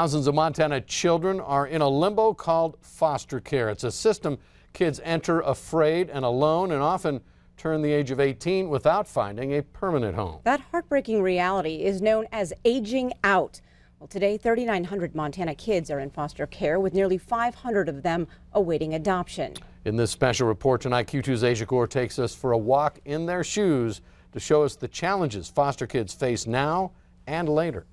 Thousands of Montana children are in a limbo called foster care. It's a system kids enter afraid and alone and often turn the age of 18 without finding a permanent home. That heartbreaking reality is known as aging out. Well, today, 3,900 Montana kids are in foster care, with nearly 500 of them awaiting adoption. In this special report tonight, Q2's Asia Gore takes us for a walk in their shoes to show us the challenges foster kids face now and later.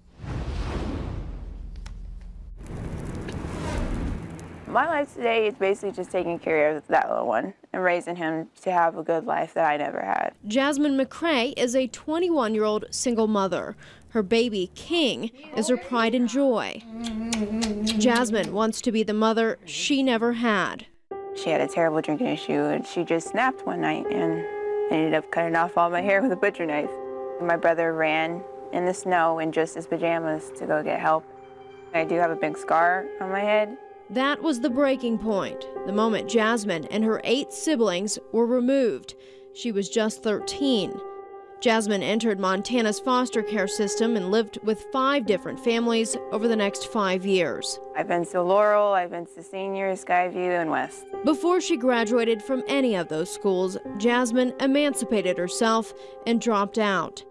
My life today is basically just taking care of that little one and raising him to have a good life that I never had. Jasmine McCrae is a 21-year-old single mother. Her baby, King, is her pride and joy. Jasmine wants to be the mother she never had. She had a terrible drinking issue, and she just snapped one night and ended up cutting off all my hair with a butcher knife. My brother ran in the snow in just his pajamas to go get help. I do have a big scar on my head. That was the breaking point, the moment Jasmine and her 8 siblings were removed. She was just 13. Jasmine entered Montana's foster care system and lived with 5 different families over the next 5 years. I've been to Laurel, I've been to Senior, Skyview, and West. Before she graduated from any of those schools, Jasmine emancipated herself and dropped out.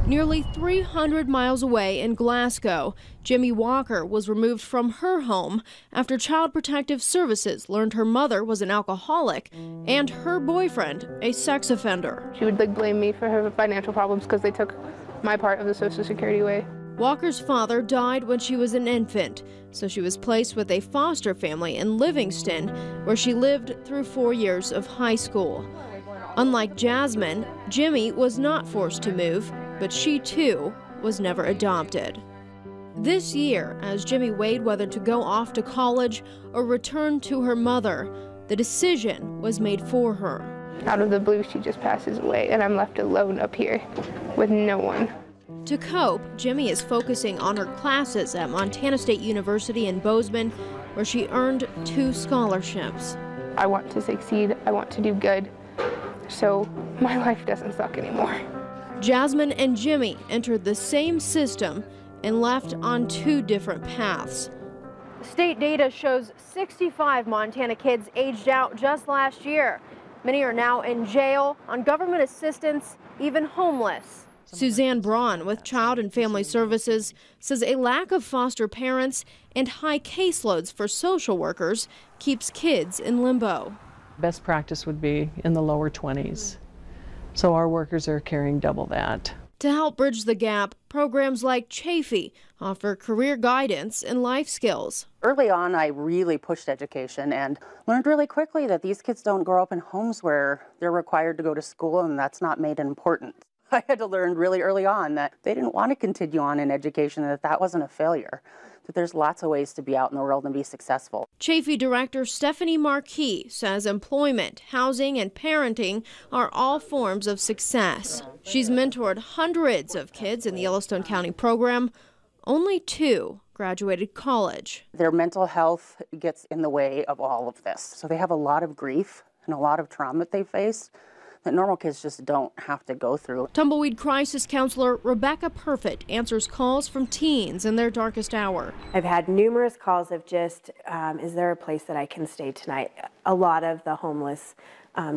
Nearly 300 miles away in Glasgow, Jimmy Walker was removed from her home after Child Protective Services learned her mother was an alcoholic and her boyfriend a sex offender. She would blame me for her financial problems because they took my part of the Social Security away. Walker's father died when she was an infant, so she was placed with a foster family in Livingston, where she lived through 4 years of high school. Unlike Jasmine, Jimmy was not forced to move, but she too was never adopted. This year, as Jimmy weighed whether to go off to college or return to her mother, the decision was made for her. Out of the blue, she just passes away, and I'm left alone up here with no one. To cope, Jimmy is focusing on her classes at Montana State University in Bozeman, where she earned 2 scholarships. I want to succeed, I want to do good, so my life doesn't suck anymore. Jasmine and Jimmy entered the same system and left on 2 different paths. State data shows 65 Montana kids aged out just last year. Many are now in jail, on government assistance, even homeless. Suzanne Braun with Child and Family Services says a lack of foster parents and high caseloads for social workers keeps kids in limbo. Best practice would be in the lower 20s. So our workers are carrying double that. To help bridge the gap, programs like Chafee offer career guidance and life skills. Early on, I really pushed education and learned really quickly that these kids don't grow up in homes where they're required to go to school, and that's not made important. I had to learn really early on that they didn't want to continue on in education, that wasn't a failure, that there's lots of ways to be out in the world and be successful. Chafee Director Stephanie Marquis says employment, housing, and parenting are all forms of success. She's mentored hundreds of kids in the Yellowstone County program. Only 2 graduated college. Their mental health gets in the way of all of this. So they have a lot of grief and a lot of trauma that they face that normal kids just don't have to go through. Tumbleweed crisis counselor Rebecca Perfett answers calls from teens in their darkest hour. I've had numerous calls of just, is there a place that I can stay tonight? A lot of the homeless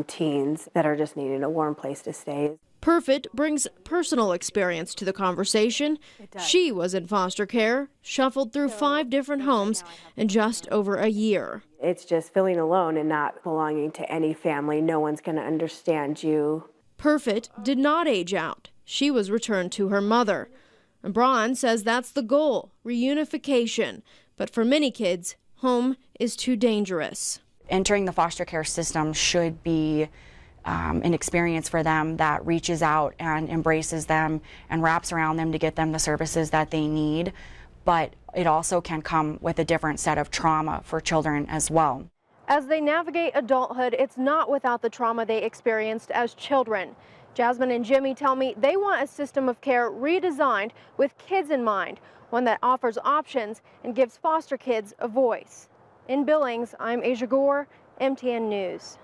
teens that are just needing a warm place to stay. Perfett brings personal experience to the conversation. She was in foster care, shuffled through 5 different homes in just over a year. It's just feeling alone and not belonging to any family. No one's going to understand you. Perfett did not age out. She was returned to her mother. And Braun says that's the goal, reunification. But for many kids, home is too dangerous. Entering the foster care system should be an experience for them that reaches out and embraces them and wraps around them to get them the services that they need. But it also can come with a different set of trauma for children as well. As they navigate adulthood, it's not without the trauma they experienced as children. Jasmine and Jimmy tell me they want a system of care redesigned with kids in mind, one that offers options and gives foster kids a voice. In Billings, I'm Asia Gore, MTN News.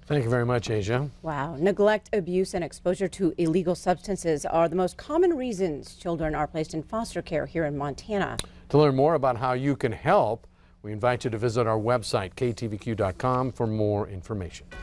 Thank you very much, Asia. Wow. Neglect, abuse, and exposure to illegal substances are the most common reasons children are placed in foster care here in Montana. To learn more about how you can help, we invite you to visit our website, ktvq.com, for more information.